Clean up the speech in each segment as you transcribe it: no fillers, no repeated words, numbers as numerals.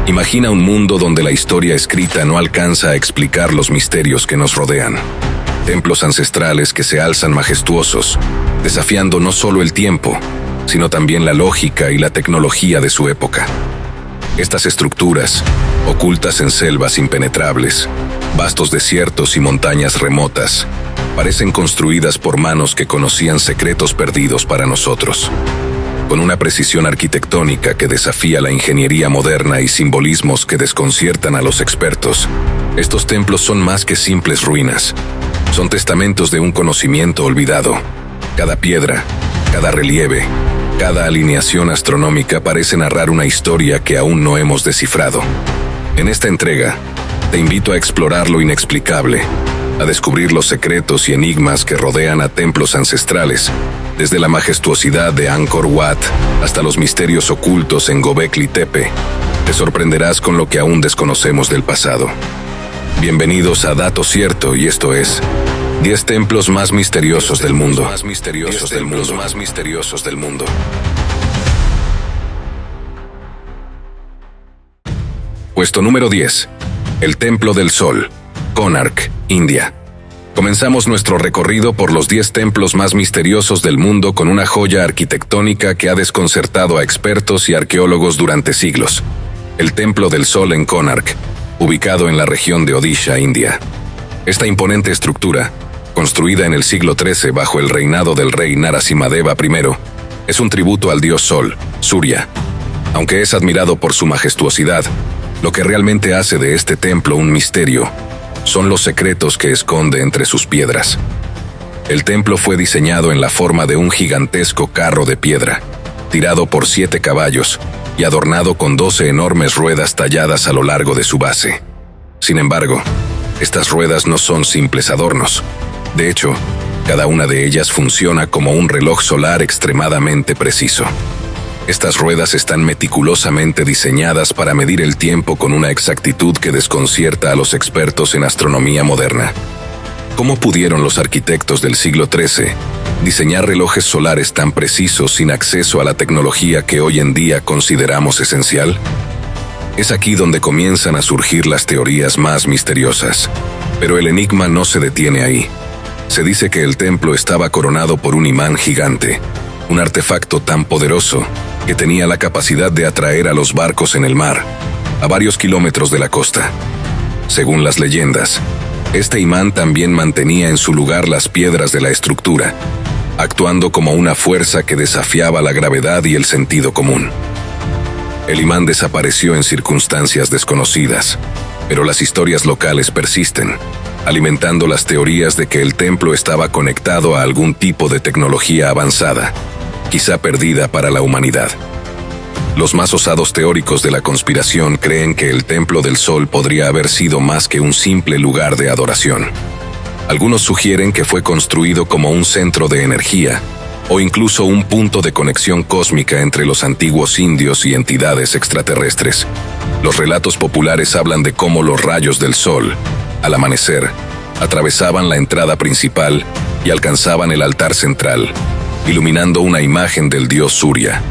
Imagina un mundo donde la historia escrita no alcanza a explicar los misterios que nos rodean. Templos ancestrales que se alzan majestuosos, desafiando no solo el tiempo, sino también la lógica y la tecnología de su época. Estas estructuras, ocultas en selvas impenetrables, vastos desiertos y montañas remotas, parecen construidas por manos que conocían secretos perdidos para nosotros. Con una precisión arquitectónica que desafía la ingeniería moderna y simbolismos que desconciertan a los expertos, estos templos son más que simples ruinas. Son testamentos de un conocimiento olvidado. Cada piedra, cada relieve, cada alineación astronómica parece narrar una historia que aún no hemos descifrado. En esta entrega, te invito a explorar lo inexplicable, a descubrir los secretos y enigmas que rodean a templos ancestrales, desde la majestuosidad de Angkor Wat hasta los misterios ocultos en Göbekli Tepe. Te sorprenderás con lo que aún desconocemos del pasado. Bienvenidos a Dato Cierto, y esto es 10 templos más misteriosos del mundo. Puesto número 10. El Templo del Sol, Konark, India. Comenzamos nuestro recorrido por los 10 templos más misteriosos del mundo con una joya arquitectónica que ha desconcertado a expertos y arqueólogos durante siglos. El Templo del Sol en Konark, ubicado en la región de Odisha, India. Esta imponente estructura, construida en el siglo XIII bajo el reinado del rey Narasimhadeva I, es un tributo al dios Sol, Surya. Aunque es admirado por su majestuosidad, lo que realmente hace de este templo un misterio son los secretos que esconde entre sus piedras. El templo fue diseñado en la forma de un gigantesco carro de piedra, tirado por 7 caballos y adornado con 12 enormes ruedas talladas a lo largo de su base. Sin embargo, estas ruedas no son simples adornos. De hecho, cada una de ellas funciona como un reloj solar extremadamente preciso. Estas ruedas están meticulosamente diseñadas para medir el tiempo con una exactitud que desconcierta a los expertos en astronomía moderna. ¿Cómo pudieron los arquitectos del siglo XIII diseñar relojes solares tan precisos sin acceso a la tecnología que hoy en día consideramos esencial? Es aquí donde comienzan a surgir las teorías más misteriosas. Pero el enigma no se detiene ahí. Se dice que el templo estaba coronado por un imán gigante, un artefacto tan poderoso que tenía la capacidad de atraer a los barcos en el mar, a varios kilómetros de la costa. Según las leyendas, este imán también mantenía en su lugar las piedras de la estructura, actuando como una fuerza que desafiaba la gravedad y el sentido común. El imán desapareció en circunstancias desconocidas, pero las historias locales persisten, alimentando las teorías de que el templo estaba conectado a algún tipo de tecnología avanzada, quizá perdida para la humanidad. Los más osados teóricos de la conspiración creen que el Templo del Sol podría haber sido más que un simple lugar de adoración. Algunos sugieren que fue construido como un centro de energía, o incluso un punto de conexión cósmica entre los antiguos indios y entidades extraterrestres. Los relatos populares hablan de cómo los rayos del sol, al amanecer, atravesaban la entrada principal y alcanzaban el altar central, iluminando una imagen del dios Surya.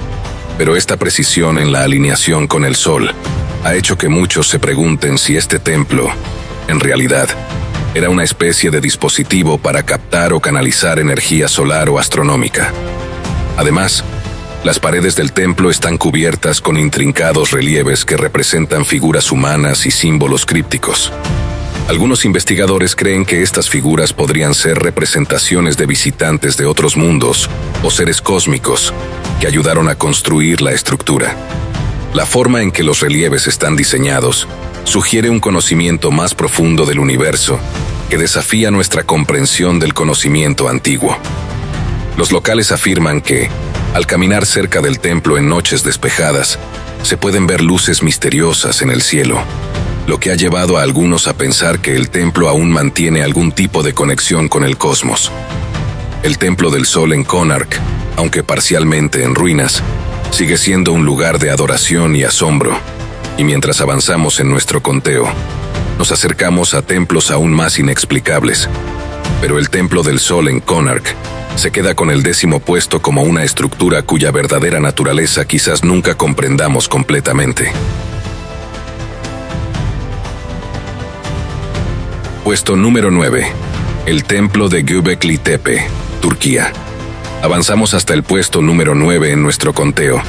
Pero esta precisión en la alineación con el sol ha hecho que muchos se pregunten si este templo, en realidad, era una especie de dispositivo para captar o canalizar energía solar o astronómica. Además, las paredes del templo están cubiertas con intrincados relieves que representan figuras humanas y símbolos crípticos. Algunos investigadores creen que estas figuras podrían ser representaciones de visitantes de otros mundos o seres cósmicos que ayudaron a construir la estructura. La forma en que los relieves están diseñados sugiere un conocimiento más profundo del universo que desafía nuestra comprensión del conocimiento antiguo. Los locales afirman que, al caminar cerca del templo en noches despejadas, se pueden ver luces misteriosas en el cielo, lo que ha llevado a algunos a pensar que el templo aún mantiene algún tipo de conexión con el cosmos. El Templo del Sol en Konark, aunque parcialmente en ruinas, sigue siendo un lugar de adoración y asombro, y mientras avanzamos en nuestro conteo, nos acercamos a templos aún más inexplicables. Pero el Templo del Sol en Konark se queda con el 10º puesto como una estructura cuya verdadera naturaleza quizás nunca comprendamos completamente. Puesto número 9. El Templo de Göbekli Tepe, Turquía. Avanzamos hasta el puesto número 9 en nuestro conteo,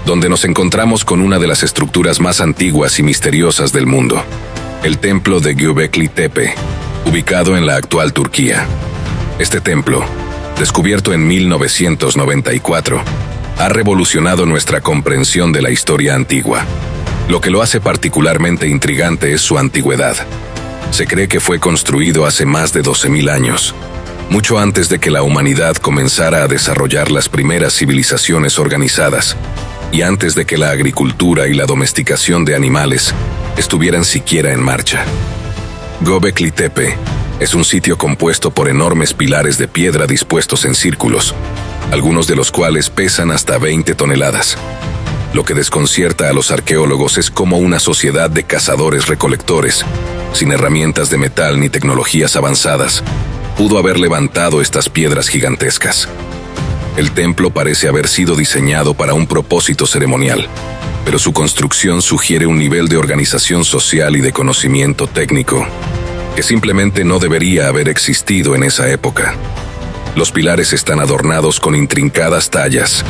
donde nos encontramos con una de las estructuras más antiguas y misteriosas del mundo, el Templo de Göbekli Tepe, ubicado en la actual Turquía. Este templo, descubierto en 1994, ha revolucionado nuestra comprensión de la historia antigua. Lo que lo hace particularmente intrigante es su antigüedad. Se cree que fue construido hace más de 12.000 años, mucho antes de que la humanidad comenzara a desarrollar las primeras civilizaciones organizadas, y antes de que la agricultura y la domesticación de animales estuvieran siquiera en marcha. Göbekli Tepe es un sitio compuesto por enormes pilares de piedra dispuestos en círculos, algunos de los cuales pesan hasta 20 toneladas. Lo que desconcierta a los arqueólogos es cómo una sociedad de cazadores-recolectores, sin herramientas de metal ni tecnologías avanzadas, pudo haber levantado estas piedras gigantescas. El templo parece haber sido diseñado para un propósito ceremonial, pero su construcción sugiere un nivel de organización social y de conocimiento técnico que simplemente no debería haber existido en esa época. Los pilares están adornados con intrincadas tallas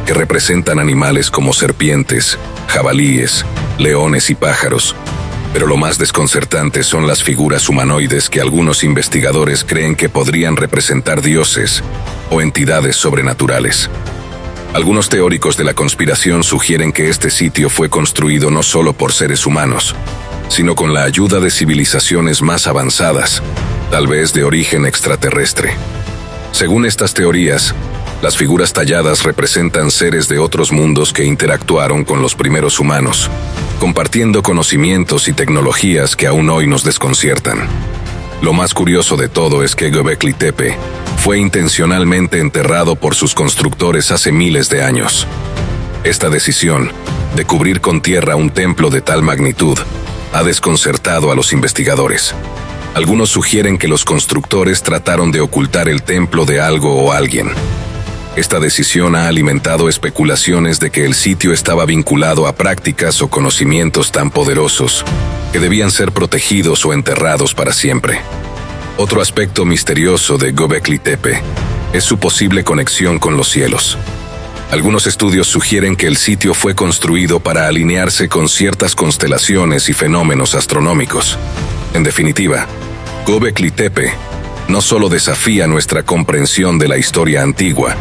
que representan animales como serpientes, jabalíes, leones y pájaros, pero lo más desconcertante son las figuras humanoides que algunos investigadores creen que podrían representar dioses o entidades sobrenaturales. Algunos teóricos de la conspiración sugieren que este sitio fue construido no solo por seres humanos, sino con la ayuda de civilizaciones más avanzadas, tal vez de origen extraterrestre. Según estas teorías, las figuras talladas representan seres de otros mundos que interactuaron con los primeros humanos, compartiendo conocimientos y tecnologías que aún hoy nos desconciertan. Lo más curioso de todo es que Göbekli Tepe fue intencionalmente enterrado por sus constructores hace miles de años. Esta decisión de cubrir con tierra un templo de tal magnitud ha desconcertado a los investigadores. Algunos sugieren que los constructores trataron de ocultar el templo de algo o alguien. Esta decisión ha alimentado especulaciones de que el sitio estaba vinculado a prácticas o conocimientos tan poderosos que debían ser protegidos o enterrados para siempre. Otro aspecto misterioso de Göbekli Tepe es su posible conexión con los cielos. Algunos estudios sugieren que el sitio fue construido para alinearse con ciertas constelaciones y fenómenos astronómicos. En definitiva, Göbekli Tepe no solo desafía nuestra comprensión de la historia antigua,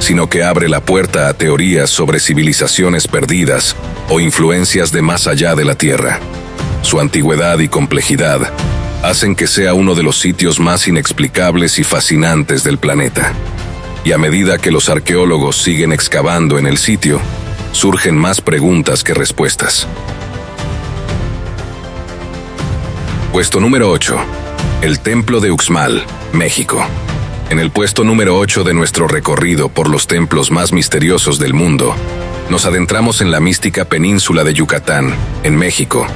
sino que abre la puerta a teorías sobre civilizaciones perdidas o influencias de más allá de la Tierra. Su antigüedad y complejidad hacen que sea uno de los sitios más inexplicables y fascinantes del planeta. Y a medida que los arqueólogos siguen excavando en el sitio, surgen más preguntas que respuestas. Puesto número 8. El Templo de Uxmal, México. En el puesto número 8 de nuestro recorrido por los templos más misteriosos del mundo, nos adentramos en la mística península de Yucatán, en México,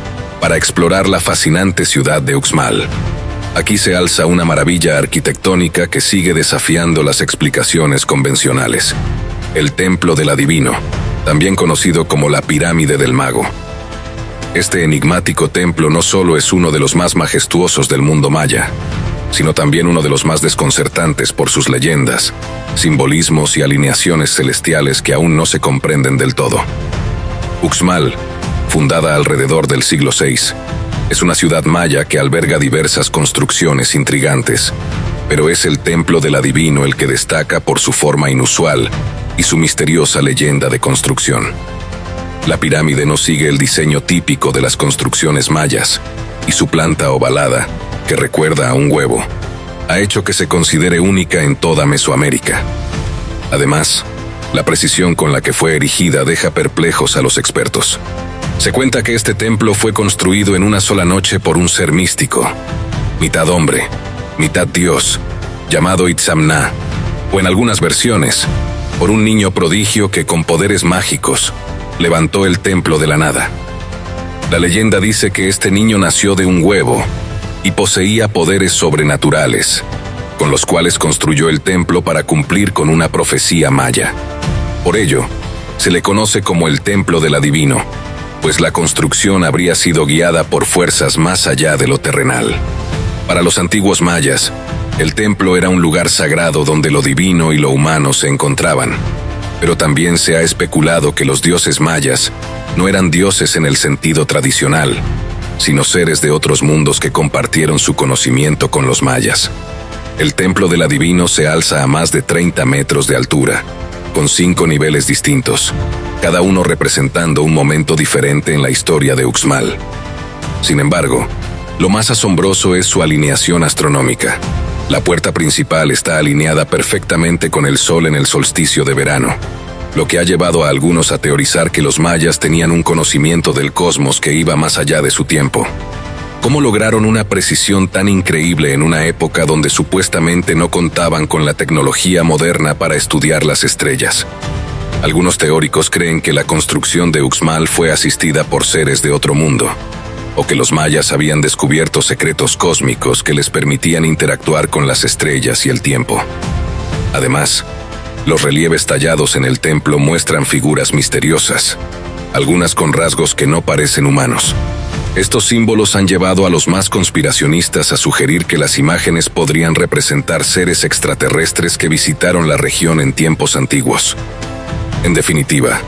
para explorar la fascinante ciudad de Uxmal. Aquí se alza una maravilla arquitectónica que sigue desafiando las explicaciones convencionales. El Templo del Adivino, también conocido como la Pirámide del Mago. Este enigmático templo no solo es uno de los más majestuosos del mundo maya, sino también uno de los más desconcertantes por sus leyendas, simbolismos y alineaciones celestiales que aún no se comprenden del todo. Uxmal, fundada alrededor del siglo VI, es una ciudad maya que alberga diversas construcciones intrigantes, pero es el Templo del Adivino el que destaca por su forma inusual y su misteriosa leyenda de construcción. La pirámide no sigue el diseño típico de las construcciones mayas, y su planta ovalada, que recuerda a un huevo, ha hecho que se considere única en toda Mesoamérica. Además, la precisión con la que fue erigida deja perplejos a los expertos. Se cuenta que este templo fue construido en una sola noche por un ser místico, mitad hombre, mitad dios, llamado Itzamna, o en algunas versiones, por un niño prodigio que con poderes mágicos levantó el templo de la nada. La leyenda dice que este niño nació de un huevo y poseía poderes sobrenaturales, con los cuales construyó el templo para cumplir con una profecía maya. Por ello, se le conoce como el Templo del Adivino, pues la construcción habría sido guiada por fuerzas más allá de lo terrenal. Para los antiguos mayas, el templo era un lugar sagrado donde lo divino y lo humano se encontraban. Pero también se ha especulado que los dioses mayas no eran dioses en el sentido tradicional, sino seres de otros mundos que compartieron su conocimiento con los mayas. El templo del adivino se alza a más de 30 metros de altura, con 5 niveles distintos, cada uno representando un momento diferente en la historia de Uxmal. Sin embargo, lo más asombroso es su alineación astronómica. La puerta principal está alineada perfectamente con el sol en el solsticio de verano, lo que ha llevado a algunos a teorizar que los mayas tenían un conocimiento del cosmos que iba más allá de su tiempo. ¿Cómo lograron una precisión tan increíble en una época donde supuestamente no contaban con la tecnología moderna para estudiar las estrellas? Algunos teóricos creen que la construcción de Uxmal fue asistida por seres de otro mundo, o que los mayas habían descubierto secretos cósmicos que les permitían interactuar con las estrellas y el tiempo. Además, los relieves tallados en el templo muestran figuras misteriosas, algunas con rasgos que no parecen humanos. Estos símbolos han llevado a los más conspiracionistas a sugerir que las imágenes podrían representar seres extraterrestres que visitaron la región en tiempos antiguos. En definitiva,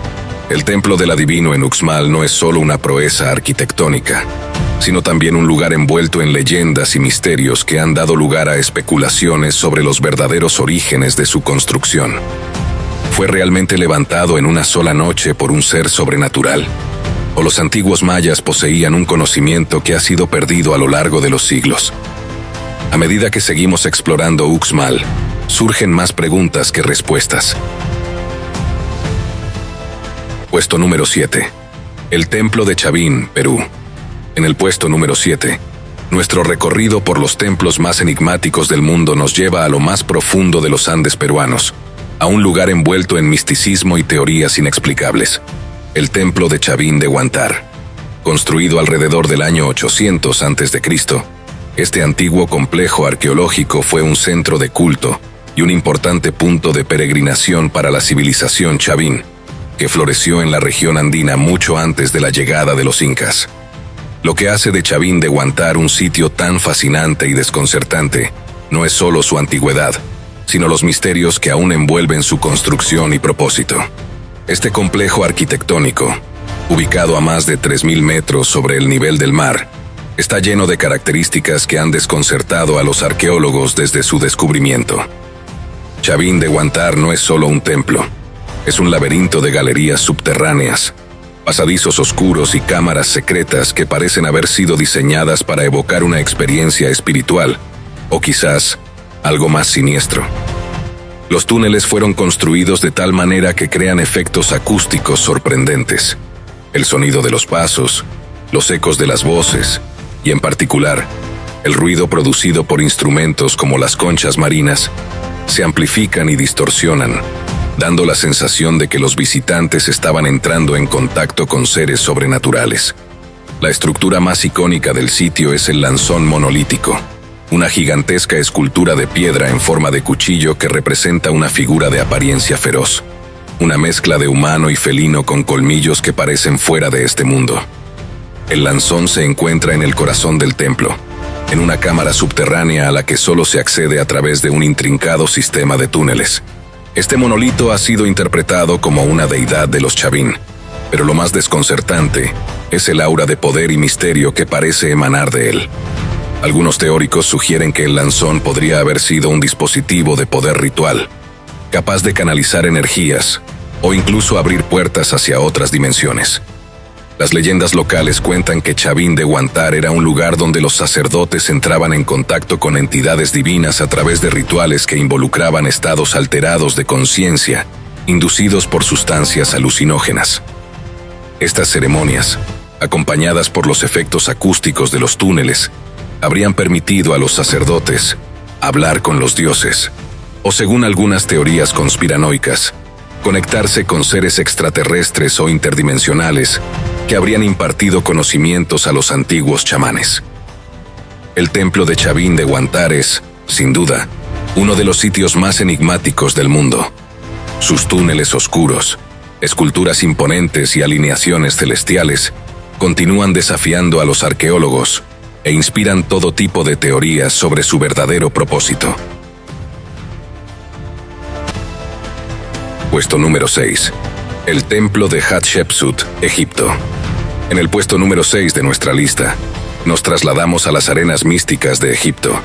el templo del adivino en Uxmal no es solo una proeza arquitectónica, sino también un lugar envuelto en leyendas y misterios que han dado lugar a especulaciones sobre los verdaderos orígenes de su construcción. ¿Fue realmente levantado en una sola noche por un ser sobrenatural? ¿O los antiguos mayas poseían un conocimiento que ha sido perdido a lo largo de los siglos? A medida que seguimos explorando Uxmal, surgen más preguntas que respuestas. Puesto número 7. El Templo de Chavin, Perú. En el puesto número 7, nuestro recorrido por los templos más enigmáticos del mundo nos lleva a lo más profundo de los Andes peruanos, a un lugar envuelto en misticismo y teorías inexplicables. El Templo de Chavin de Huántar. Construido alrededor del año 800 a.C., este antiguo complejo arqueológico fue un centro de culto y un importante punto de peregrinación para la civilización Chavin, que floreció en la región andina mucho antes de la llegada de los incas. Lo que hace de Chavin de Huántar un sitio tan fascinante y desconcertante no es solo su antigüedad, sino los misterios que aún envuelven su construcción y propósito. Este complejo arquitectónico, ubicado a más de 3.000 metros sobre el nivel del mar, está lleno de características que han desconcertado a los arqueólogos desde su descubrimiento. Chavin de Huántar no es solo un templo, es un laberinto de galerías subterráneas, pasadizos oscuros y cámaras secretas que parecen haber sido diseñadas para evocar una experiencia espiritual, o quizás algo más siniestro. Los túneles fueron construidos de tal manera que crean efectos acústicos sorprendentes. El sonido de los pasos, los ecos de las voces, y en particular, el ruido producido por instrumentos como las conchas marinas, se amplifican y distorsionan, dando la sensación de que los visitantes estaban entrando en contacto con seres sobrenaturales. La estructura más icónica del sitio es el lanzón monolítico, una gigantesca escultura de piedra en forma de cuchillo que representa una figura de apariencia feroz, una mezcla de humano y felino con colmillos que parecen fuera de este mundo. El lanzón se encuentra en el corazón del templo, en una cámara subterránea a la que solo se accede a través de un intrincado sistema de túneles. Este monolito ha sido interpretado como una deidad de los Chavin, pero lo más desconcertante es el aura de poder y misterio que parece emanar de él. Algunos teóricos sugieren que el lanzón podría haber sido un dispositivo de poder ritual, capaz de canalizar energías o incluso abrir puertas hacia otras dimensiones. Las leyendas locales cuentan que Chavin de Huántar era un lugar donde los sacerdotes entraban en contacto con entidades divinas a través de rituales que involucraban estados alterados de conciencia, inducidos por sustancias alucinógenas. Estas ceremonias, acompañadas por los efectos acústicos de los túneles, habrían permitido a los sacerdotes hablar con los dioses, o según algunas teorías conspiranoicas, conectarse con seres extraterrestres o interdimensionales que habrían impartido conocimientos a los antiguos chamanes. El templo de Chavin de Huántar es, sin duda, uno de los sitios más enigmáticos del mundo. Sus túneles oscuros, esculturas imponentes y alineaciones celestiales continúan desafiando a los arqueólogos e inspiran todo tipo de teorías sobre su verdadero propósito. Puesto número 6. El templo de Hatshepsut, Egipto. En el puesto número 6 de nuestra lista, nos trasladamos a las arenas místicas de Egipto,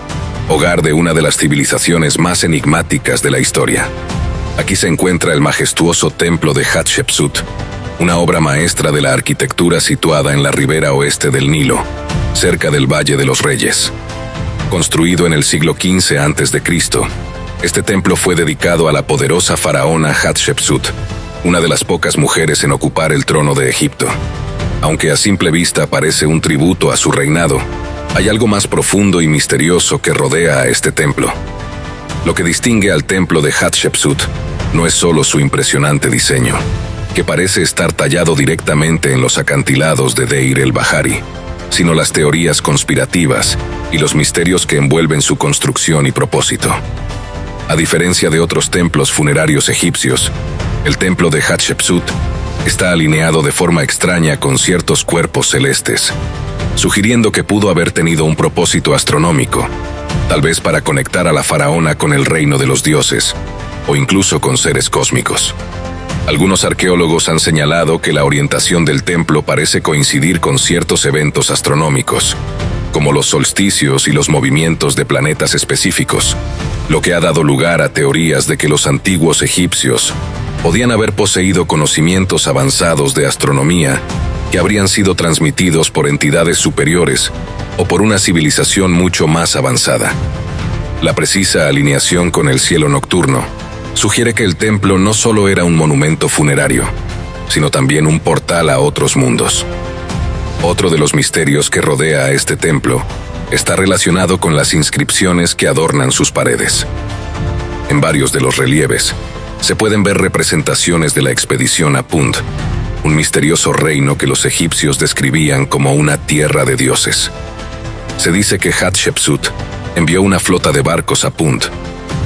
hogar de una de las civilizaciones más enigmáticas de la historia. Aquí se encuentra el majestuoso templo de Hatshepsut, una obra maestra de la arquitectura situada en la ribera oeste del Nilo, cerca del Valle de los Reyes. Construido en el siglo XV a.C., este templo fue dedicado a la poderosa faraona Hatshepsut, una de las pocas mujeres en ocupar el trono de Egipto. Aunque a simple vista parece un tributo a su reinado, hay algo más profundo y misterioso que rodea a este templo. Lo que distingue al templo de Hatshepsut no es solo su impresionante diseño, que parece estar tallado directamente en los acantilados de Deir el-Bahari, sino las teorías conspirativas y los misterios que envuelven su construcción y propósito. A diferencia de otros templos funerarios egipcios, el templo de Hatshepsut está alineado de forma extraña con ciertos cuerpos celestes, sugiriendo que pudo haber tenido un propósito astronómico, tal vez para conectar a la faraona con el reino de los dioses, o incluso con seres cósmicos. Algunos arqueólogos han señalado que la orientación del templo parece coincidir con ciertos eventos astronómicos, como los solsticios y los movimientos de planetas específicos, lo que ha dado lugar a teorías de que los antiguos egipcios podían haber poseído conocimientos avanzados de astronomía que habrían sido transmitidos por entidades superiores o por una civilización mucho más avanzada. La precisa alineación con el cielo nocturno sugiere que el templo no solo era un monumento funerario, sino también un portal a otros mundos. Otro de los misterios que rodea a este templo está relacionado con las inscripciones que adornan sus paredes. En varios de los relieves se pueden ver representaciones de la expedición a Punt, un misterioso reino que los egipcios describían como una tierra de dioses. Se dice que Hatshepsut envió una flota de barcos a Punt,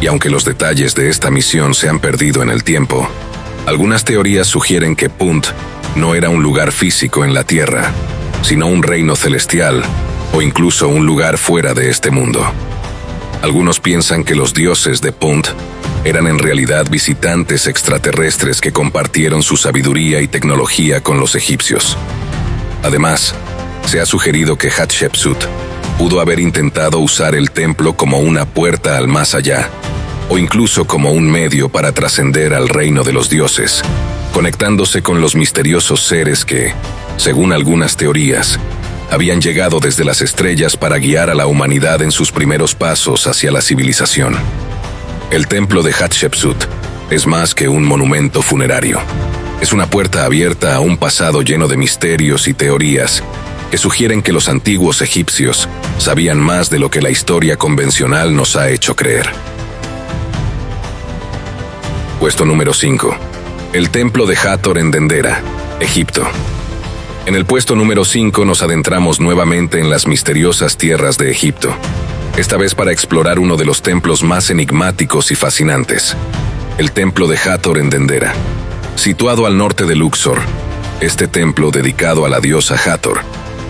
y aunque los detalles de esta misión se han perdido en el tiempo, algunas teorías sugieren que Punt no era un lugar físico en la tierra, sino un reino celestial o incluso un lugar fuera de este mundo. Algunos piensan que los dioses de Punt eran en realidad visitantes extraterrestres que compartieron su sabiduría y tecnología con los egipcios. Además, se ha sugerido que Hatshepsut pudo haber intentado usar el templo como una puerta al más allá, o incluso como un medio para trascender al reino de los dioses, conectándose con los misteriosos seres que, según algunas teorías, habían llegado desde las estrellas para guiar a la humanidad en sus primeros pasos hacia la civilización. El templo de Hatshepsut es más que un monumento funerario. Es una puerta abierta a un pasado lleno de misterios y teorías que sugieren que los antiguos egipcios sabían más de lo que la historia convencional nos ha hecho creer. Puesto número 5. El templo de Hathor en Dendera, Egipto. En el puesto número 5 nos adentramos nuevamente en las misteriosas tierras de Egipto, esta vez para explorar uno de los templos más enigmáticos y fascinantes, el templo de Hathor en Dendera. Situado al norte de Luxor, este templo dedicado a la diosa Hathor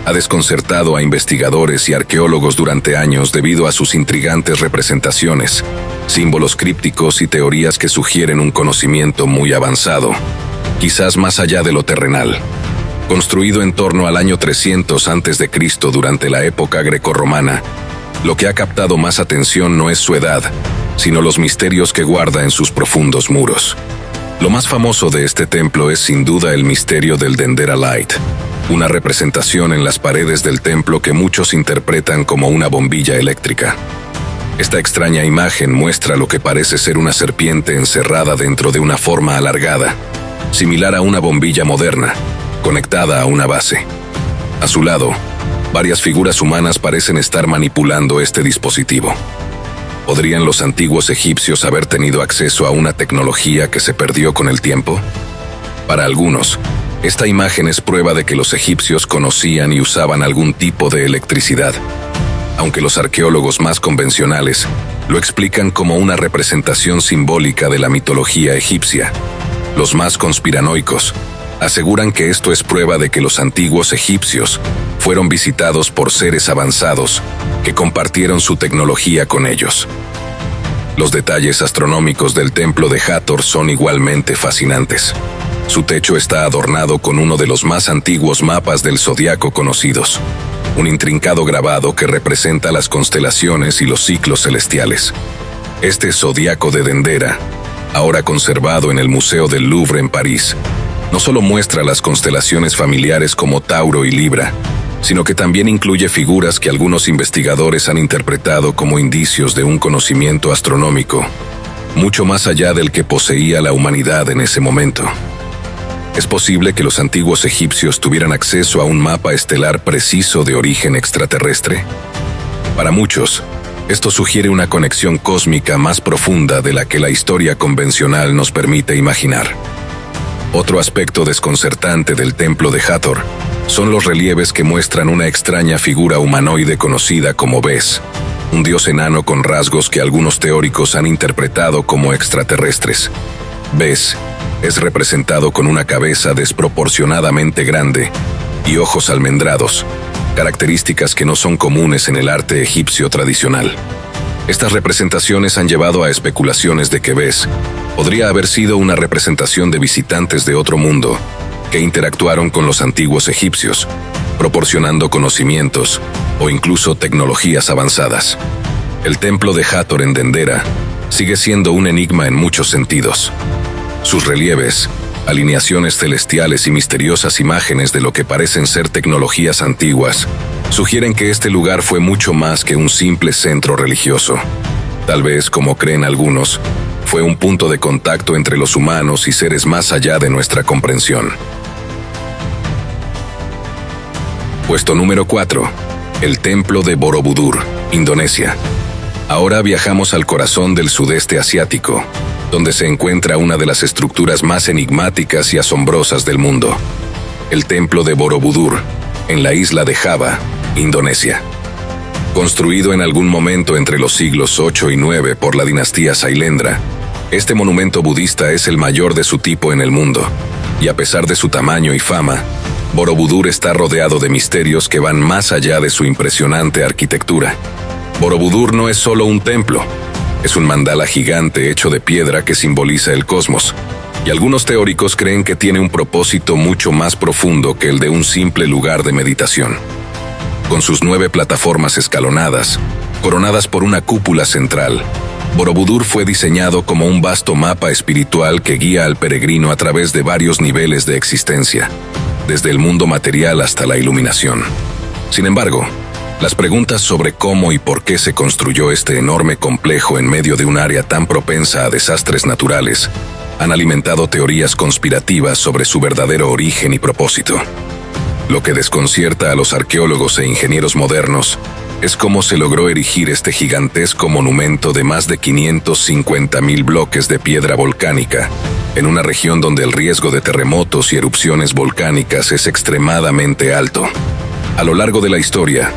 ha desconcertado a investigadores y arqueólogos durante años debido a sus intrigantes representaciones, símbolos crípticos y teorías que sugieren un conocimiento muy avanzado, quizás más allá de lo terrenal. Construido en torno al año 300 a.C. durante la época grecorromana, lo que ha captado más atención no es su edad, sino los misterios que guarda en sus profundos muros. Lo más famoso de este templo es sin duda el misterio del Dendera Light, una representación en las paredes del templo que muchos interpretan como una bombilla eléctrica. Esta extraña imagen muestra lo que parece ser una serpiente encerrada dentro de una forma alargada, similar a una bombilla moderna, conectada a una base. A su lado, varias figuras humanas parecen estar manipulando este dispositivo. ¿Podrían los antiguos egipcios haber tenido acceso a una tecnología que se perdió con el tiempo? Para algunos, esta imagen es prueba de que los egipcios conocían y usaban algún tipo de electricidad, aunque los arqueólogos más convencionales lo explican como una representación simbólica de la mitología egipcia. Los más conspiranoicos aseguran que esto es prueba de que los antiguos egipcios fueron visitados por seres avanzados que compartieron su tecnología con ellos. Los detalles astronómicos del templo de Hathor son igualmente fascinantes. Su techo está adornado con uno de los más antiguos mapas del zodiaco conocidos, un intrincado grabado que representa las constelaciones y los ciclos celestiales. Este zodiaco de Dendera, ahora conservado en el Museo del Louvre en París, no solo muestra las constelaciones familiares como Tauro y Libra, sino que también incluye figuras que algunos investigadores han interpretado como indicios de un conocimiento astronómico, mucho más allá del que poseía la humanidad en ese momento. ¿Es posible que los antiguos egipcios tuvieran acceso a un mapa estelar preciso de origen extraterrestre? Para muchos, esto sugiere una conexión cósmica más profunda de la que la historia convencional nos permite imaginar. Otro aspecto desconcertante del templo de Hathor son los relieves que muestran una extraña figura humanoide conocida como Bes, un dios enano con rasgos que algunos teóricos han interpretado como extraterrestres. Bes es representado con una cabeza desproporcionadamente grande y ojos almendrados, características que no son comunes en el arte egipcio tradicional. Estas representaciones han llevado a especulaciones de que Bes podría haber sido una representación de visitantes de otro mundo que interactuaron con los antiguos egipcios, proporcionando conocimientos o incluso tecnologías avanzadas. El templo de Hathor en Dendera sigue siendo un enigma en muchos sentidos. Sus relieves, alineaciones celestiales y misteriosas imágenes de lo que parecen ser tecnologías antiguas sugieren que este lugar fue mucho más que un simple centro religioso. Tal vez, como creen algunos, fue un punto de contacto entre los humanos y seres más allá de nuestra comprensión. Puesto número 4. El Templo de Borobudur, Indonesia. Ahora viajamos al corazón del sudeste asiático, donde se encuentra una de las estructuras más enigmáticas y asombrosas del mundo. El Templo de Borobudur, en la isla de Java, Indonesia. Construido en algún momento entre los siglos 8 y 9 por la dinastía Sailendra, este monumento budista es el mayor de su tipo en el mundo, y a pesar de su tamaño y fama, Borobudur está rodeado de misterios que van más allá de su impresionante arquitectura. Borobudur no es solo un templo, es un mandala gigante hecho de piedra que simboliza el cosmos, y algunos teóricos creen que tiene un propósito mucho más profundo que el de un simple lugar de meditación. Con sus 9 plataformas escalonadas, coronadas por una cúpula central, Borobudur fue diseñado como un vasto mapa espiritual que guía al peregrino a través de varios niveles de existencia, desde el mundo material hasta la iluminación. Sin embargo, las preguntas sobre cómo y por qué se construyó este enorme complejo en medio de un área tan propensa a desastres naturales han alimentado teorías conspirativas sobre su verdadero origen y propósito. Lo que desconcierta a los arqueólogos e ingenieros modernos es cómo se logró erigir este gigantesco monumento de más de 550,000 bloques de piedra volcánica en una región donde el riesgo de terremotos y erupciones volcánicas es extremadamente alto. A lo largo de la historia,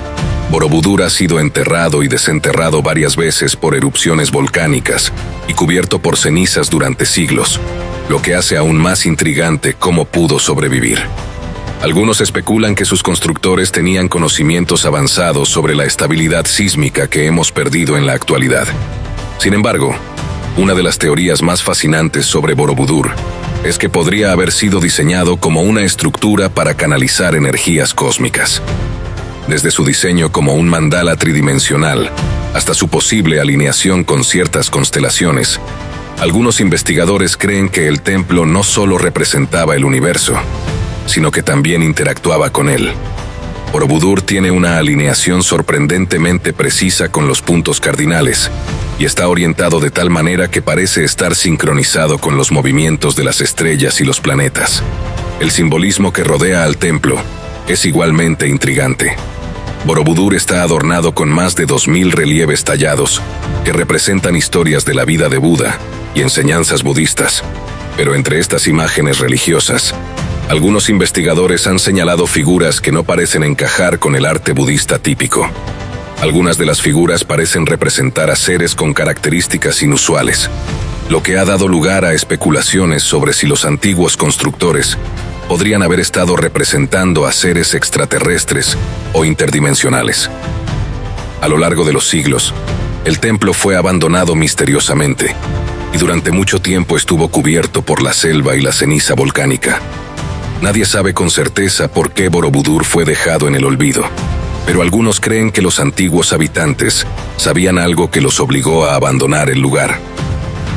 Borobudur ha sido enterrado y desenterrado varias veces por erupciones volcánicas y cubierto por cenizas durante siglos, lo que hace aún más intrigante cómo pudo sobrevivir. Algunos especulan que sus constructores tenían conocimientos avanzados sobre la estabilidad sísmica que hemos perdido en la actualidad. Sin embargo, una de las teorías más fascinantes sobre Borobudur es que podría haber sido diseñado como una estructura para canalizar energías cósmicas. Desde su diseño como un mandala tridimensional hasta su posible alineación con ciertas constelaciones, algunos investigadores creen que el templo no solo representaba el universo, sino que también interactuaba con él. Borobudur tiene una alineación sorprendentemente precisa con los puntos cardinales y está orientado de tal manera que parece estar sincronizado con los movimientos de las estrellas y los planetas. El simbolismo que rodea al templo es igualmente intrigante. Borobudur está adornado con más de 2,000 relieves tallados que representan historias de la vida de Buda y enseñanzas budistas, pero entre estas imágenes religiosas, algunos investigadores han señalado figuras que no parecen encajar con el arte budista típico. Algunas de las figuras parecen representar a seres con características inusuales, lo que ha dado lugar a especulaciones sobre si los antiguos constructores podrían haber estado representando a seres extraterrestres o interdimensionales. A lo largo de los siglos, el templo fue abandonado misteriosamente y durante mucho tiempo estuvo cubierto por la selva y la ceniza volcánica. Nadie sabe con certeza por qué Borobudur fue dejado en el olvido, pero algunos creen que los antiguos habitantes sabían algo que los obligó a abandonar el lugar.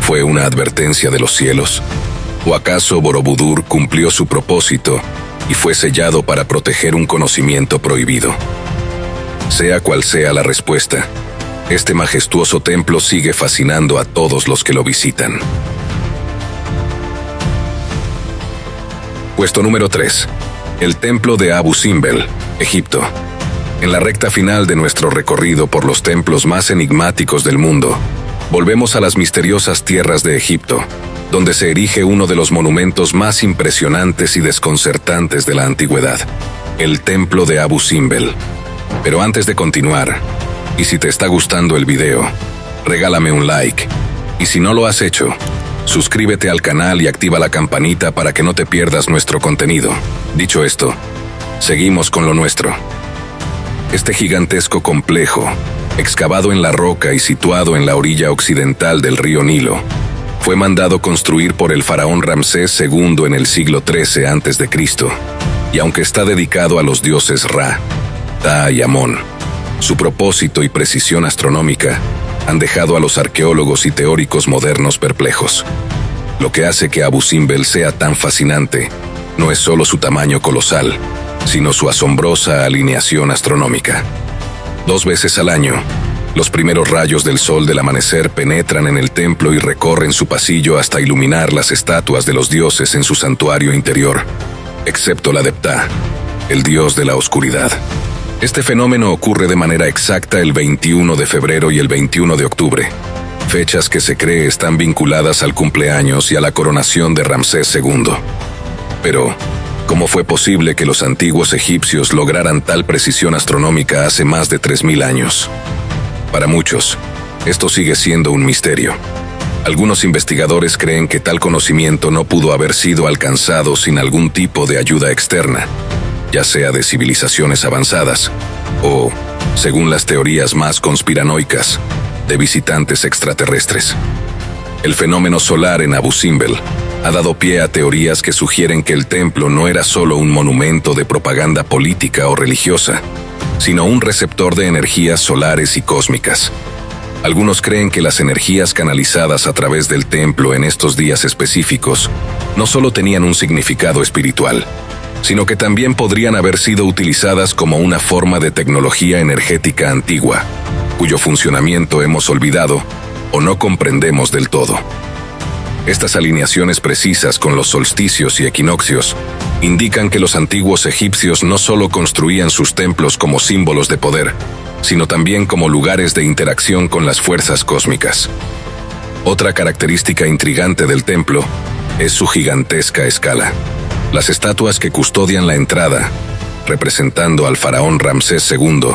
¿Fue una advertencia de los cielos? ¿O acaso Borobudur cumplió su propósito y fue sellado para proteger un conocimiento prohibido? Sea cual sea la respuesta, este majestuoso templo sigue fascinando a todos los que lo visitan. Puesto número 3. El templo de Abu Simbel, Egipto. En la recta final de nuestro recorrido por los templos más enigmáticos del mundo, volvemos a las misteriosas tierras de Egipto, donde se erige uno de los monumentos más impresionantes y desconcertantes de la antigüedad, el templo de Abu Simbel. Pero antes de continuar, y si te está gustando el video, regálame un like, y si no lo has hecho, suscríbete al canal y activa la campanita para que no te pierdas nuestro contenido. Dicho esto, seguimos con lo nuestro. Este gigantesco complejo, excavado en la roca y situado en la orilla occidental del río Nilo, fue mandado construir por el faraón Ramsés II en el siglo XIII a.C., y aunque está dedicado a los dioses Ra, Ta y Amón, su propósito y precisión astronómica han dejado a los arqueólogos y teóricos modernos perplejos. Lo que hace que Abu Simbel sea tan fascinante no es solo su tamaño colosal, sino su asombrosa alineación astronómica. 2 veces al año, los primeros rayos del sol del amanecer penetran en el templo y recorren su pasillo hasta iluminar las estatuas de los dioses en su santuario interior, excepto la de Ptah, el dios de la oscuridad. Este fenómeno ocurre de manera exacta el 21 de febrero y el 21 de octubre, fechas que se cree están vinculadas al cumpleaños y a la coronación de Ramsés II. Pero, ¿cómo fue posible que los antiguos egipcios lograran tal precisión astronómica hace más de 3000 años? Para muchos, esto sigue siendo un misterio. Algunos investigadores creen que tal conocimiento no pudo haber sido alcanzado sin algún tipo de ayuda externa, ya sea de civilizaciones avanzadas o, según las teorías más conspiranoicas, de visitantes extraterrestres. El fenómeno solar en Abu Simbel ha dado pie a teorías que sugieren que el templo no era solo un monumento de propaganda política o religiosa, sino un receptor de energías solares y cósmicas. Algunos creen que las energías canalizadas a través del templo en estos días específicos no solo tenían un significado espiritual, sino que también podrían haber sido utilizadas como una forma de tecnología energética antigua, cuyo funcionamiento hemos olvidado o no comprendemos del todo. Estas alineaciones precisas con los solsticios y equinoccios indican que los antiguos egipcios no solo construían sus templos como símbolos de poder, sino también como lugares de interacción con las fuerzas cósmicas. Otra característica intrigante del templo es su gigantesca escala. Las estatuas que custodian la entrada, representando al faraón Ramsés II,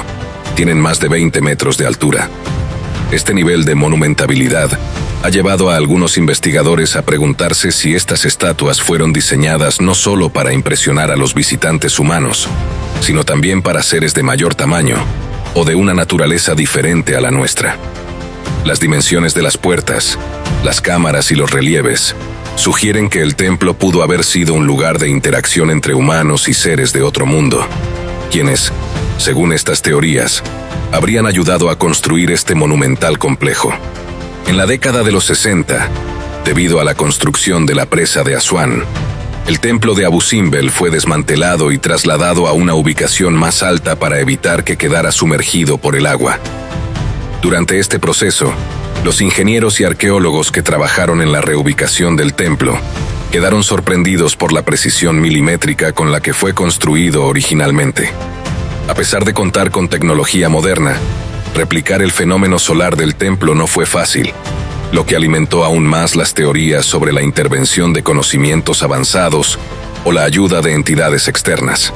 tienen más de 20 metros de altura. Este nivel de monumentabilidad ha llevado a algunos investigadores a preguntarse si estas estatuas fueron diseñadas no solo para impresionar a los visitantes humanos, sino también para seres de mayor tamaño o de una naturaleza diferente a la nuestra. Las dimensiones de las puertas, las cámaras y los relieves sugieren que el templo pudo haber sido un lugar de interacción entre humanos y seres de otro mundo, quienes, según estas teorías, habrían ayudado a construir este monumental complejo. En la década de los 60, debido a la construcción de la presa de Asuán, el templo de Abu Simbel fue desmantelado y trasladado a una ubicación más alta para evitar que quedara sumergido por el agua. Durante este proceso, los ingenieros y arqueólogos que trabajaron en la reubicación del templo quedaron sorprendidos por la precisión milimétrica con la que fue construido originalmente. A pesar de contar con tecnología moderna, replicar el fenómeno solar del templo no fue fácil, lo que alimentó aún más las teorías sobre la intervención de conocimientos avanzados o la ayuda de entidades externas.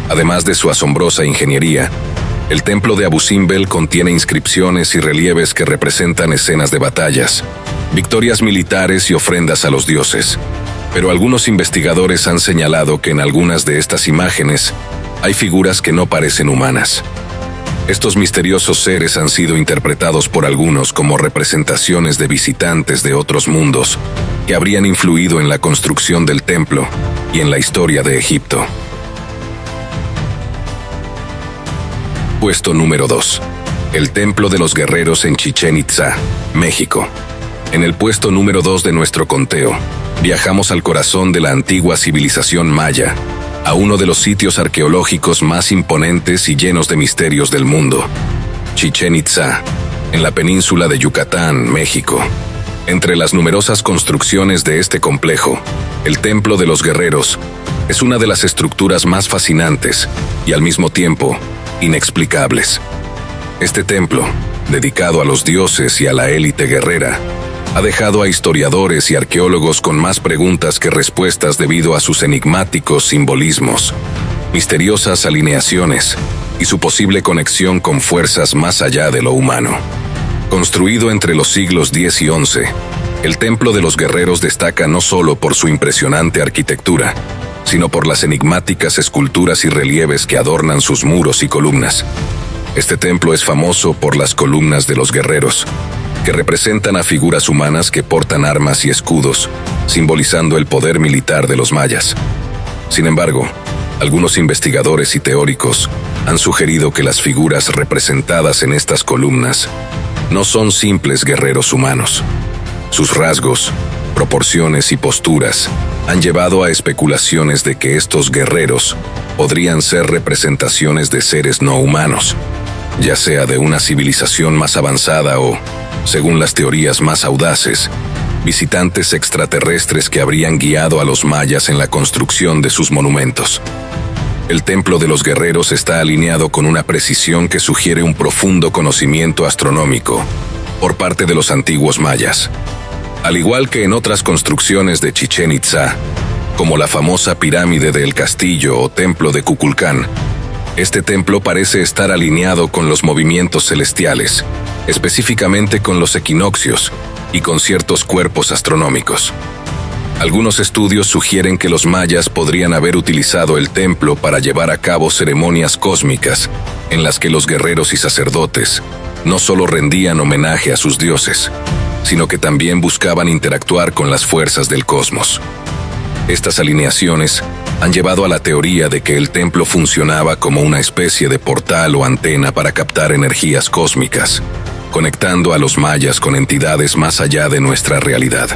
Además de su asombrosa ingeniería, el templo de Abu Simbel contiene inscripciones y relieves que representan escenas de batallas, victorias militares y ofrendas a los dioses. Pero algunos investigadores han señalado que en algunas de estas imágenes hay figuras que no parecen humanas. Estos misteriosos seres han sido interpretados por algunos como representaciones de visitantes de otros mundos que habrían influido en la construcción del templo y en la historia de Egipto. Puesto número 2. El Templo de los Guerreros en Chichén Itzá, México. En el puesto número 2 de nuestro conteo, viajamos al corazón de la antigua civilización maya, a uno de los sitios arqueológicos más imponentes y llenos de misterios del mundo, Chichén Itzá, en la península de Yucatán, México. Entre las numerosas construcciones de este complejo, el Templo de los Guerreros es una de las estructuras más fascinantes y al mismo tiempo inexplicables. Este templo, dedicado a los dioses y a la élite guerrera, ha dejado a historiadores y arqueólogos con más preguntas que respuestas debido a sus enigmáticos simbolismos, misteriosas alineaciones y su posible conexión con fuerzas más allá de lo humano. Construido entre los siglos X y XI, el Templo de los Guerreros destaca no solo por su impresionante arquitectura, sino por las enigmáticas esculturas y relieves que adornan sus muros y columnas. Este templo es famoso por las columnas de los guerreros, que representan a figuras humanas que portan armas y escudos, simbolizando el poder militar de los mayas. Sin embargo, algunos investigadores y teóricos han sugerido que las figuras representadas en estas columnas no son simples guerreros humanos. Sus rasgos, proporciones y posturas han llevado a especulaciones de que estos guerreros podrían ser representaciones de seres no humanos, ya sea de una civilización más avanzada o, según las teorías más audaces, visitantes extraterrestres que habrían guiado a los mayas en la construcción de sus monumentos. El Templo de los Guerreros está alineado con una precisión que sugiere un profundo conocimiento astronómico por parte de los antiguos mayas. Al igual que en otras construcciones de Chichén Itzá, como la famosa pirámide del Castillo o Templo de Kukulcán, este templo parece estar alineado con los movimientos celestiales, específicamente con los equinoccios y con ciertos cuerpos astronómicos. Algunos estudios sugieren que los mayas podrían haber utilizado el templo para llevar a cabo ceremonias cósmicas en las que los guerreros y sacerdotes no solo rendían homenaje a sus dioses, sino que también buscaban interactuar con las fuerzas del cosmos. Estas alineaciones han llevado a la teoría de que el templo funcionaba como una especie de portal o antena para captar energías cósmicas, conectando a los mayas con entidades más allá de nuestra realidad.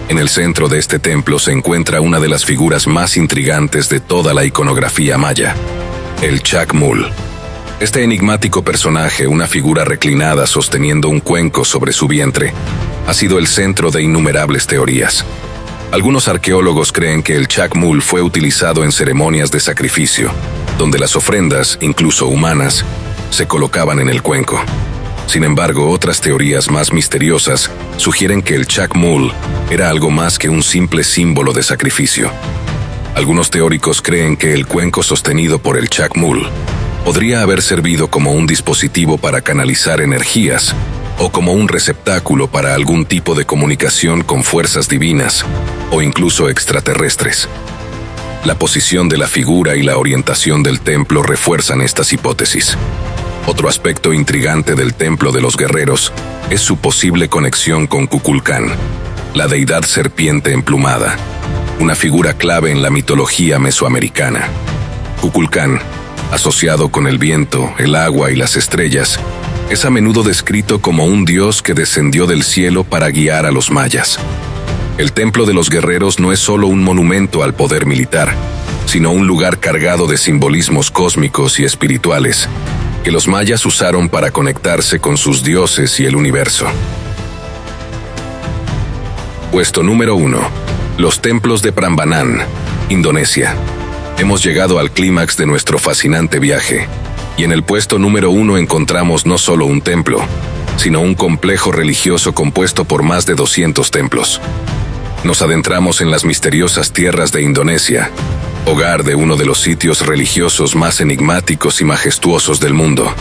En el centro de este templo se encuentra una de las figuras más intrigantes de toda la iconografía maya, el Chacmul. Este enigmático personaje, una figura reclinada sosteniendo un cuenco sobre su vientre, ha sido el centro de innumerables teorías. Algunos arqueólogos creen que el Chacmul fue utilizado en ceremonias de sacrificio, donde las ofrendas, incluso humanas, se colocaban en el cuenco. Sin embargo, otras teorías más misteriosas sugieren que el Chacmul era algo más que un simple símbolo de sacrificio. Algunos teóricos creen que el cuenco sostenido por el Chacmul podría haber servido como un dispositivo para canalizar energías o como un receptáculo para algún tipo de comunicación con fuerzas divinas o incluso extraterrestres. La posición de la figura y la orientación del templo refuerzan estas hipótesis. Otro aspecto intrigante del Templo de los Guerreros es su posible conexión con Kukulcán, la deidad serpiente emplumada, una figura clave en la mitología mesoamericana. Kukulcán, asociado con el viento, el agua y las estrellas, es a menudo descrito como un dios que descendió del cielo para guiar a los mayas. El Templo de los Guerreros no es solo un monumento al poder militar, sino un lugar cargado de simbolismos cósmicos y espirituales que los mayas usaron para conectarse con sus dioses y el universo. Puesto número 1. Los templos de Prambanan, Indonesia. Hemos llegado al clímax de nuestro fascinante viaje, y en el puesto número 1 encontramos no solo un templo, sino un complejo religioso compuesto por más de 200 templos. Nos adentramos en las misteriosas tierras de Indonesia, hogar de uno de los sitios religiosos más enigmáticos y majestuosos del mundo,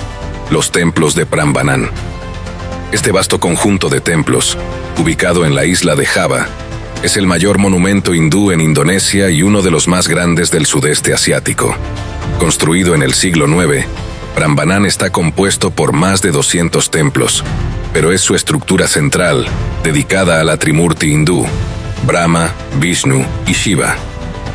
los templos de Prambanan. Este vasto conjunto de templos, ubicado en la isla de Java, Es el mayor monumento hindú en Indonesia y uno de los más grandes del sudeste asiático. Construido en el siglo IX, Prambanan está compuesto por más de 200 templos, pero es su estructura central, dedicada a la Trimurti hindú, Brahma, Vishnu y Shiva,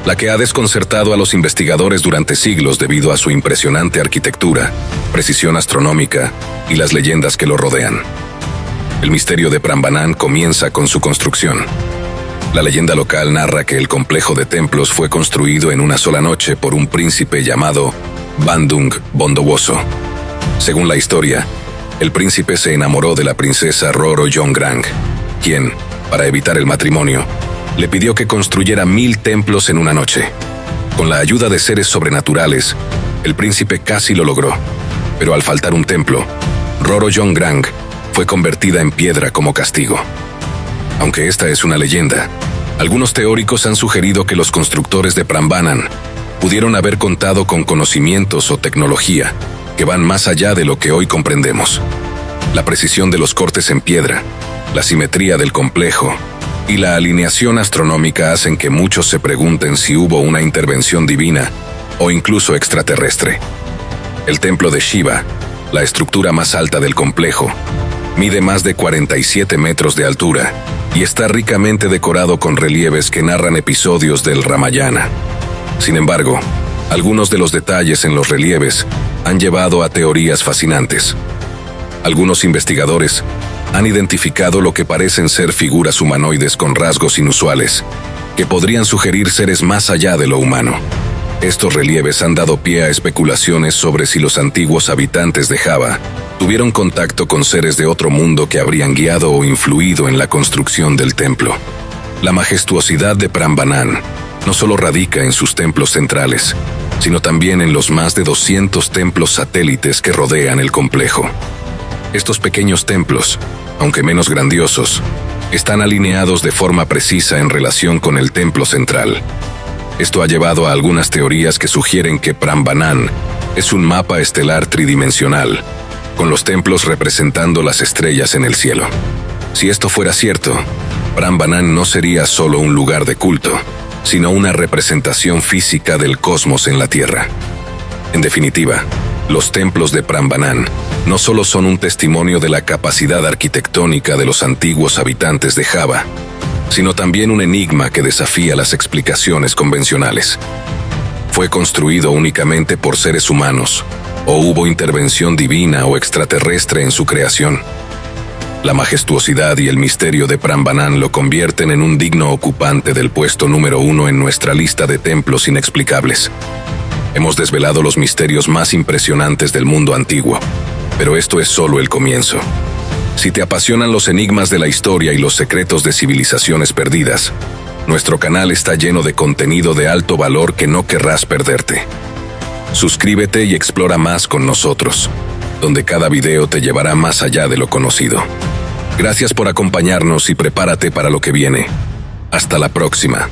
la que ha desconcertado a los investigadores durante siglos debido a su impresionante arquitectura, precisión astronómica y las leyendas que lo rodean. El misterio de Prambanan comienza con su construcción. La leyenda local narra que el complejo de templos fue construido en una sola noche por un príncipe llamado Bandung Bondowoso. Según la historia, el príncipe se enamoró de la princesa Roro Jonggrang, quien, para evitar el matrimonio, le pidió que construyera 1000 templos en una noche. Con la ayuda de seres sobrenaturales, el príncipe casi lo logró, pero al faltar un templo, Roro Jonggrang fue convertida en piedra como castigo. Aunque esta es una leyenda, algunos teóricos han sugerido que los constructores de Prambanan pudieron haber contado con conocimientos o tecnología que van más allá de lo que hoy comprendemos. La precisión de los cortes en piedra, la simetría del complejo y la alineación astronómica hacen que muchos se pregunten si hubo una intervención divina o incluso extraterrestre. El templo de Shiva, la estructura más alta del complejo, mide más de 47 metros de altura y está ricamente decorado con relieves que narran episodios del Ramayana. Sin embargo, algunos de los detalles en los relieves han llevado a teorías fascinantes. Algunos investigadores han identificado lo que parecen ser figuras humanoides con rasgos inusuales, que podrían sugerir seres más allá de lo humano. Estos relieves han dado pie a especulaciones sobre si los antiguos habitantes de Java tuvieron contacto con seres de otro mundo que habrían guiado o influido en la construcción del templo. La majestuosidad de Prambanan no solo radica en sus templos centrales, sino también en los más de 200 templos satélites que rodean el complejo. Estos pequeños templos, aunque menos grandiosos, están alineados de forma precisa en relación con el templo central. Esto ha llevado a algunas teorías que sugieren que Prambanan es un mapa estelar tridimensional, con los templos representando las estrellas en el cielo. Si esto fuera cierto, Prambanan no sería solo un lugar de culto, sino una representación física del cosmos en la Tierra. En definitiva, los templos de Prambanan no solo son un testimonio de la capacidad arquitectónica de los antiguos habitantes de Java, sino también un enigma que desafía las explicaciones convencionales. ¿Fue construido únicamente por seres humanos, o hubo intervención divina o extraterrestre en su creación? La majestuosidad y el misterio de Prambanan lo convierten en un digno ocupante del puesto número 1 en nuestra lista de templos inexplicables. Hemos desvelado los misterios más impresionantes del mundo antiguo, pero esto es solo el comienzo. Si te apasionan los enigmas de la historia y los secretos de civilizaciones perdidas, nuestro canal está lleno de contenido de alto valor que no querrás perderte. Suscríbete y explora más con nosotros, donde cada video te llevará más allá de lo conocido. Gracias por acompañarnos y prepárate para lo que viene. Hasta la próxima.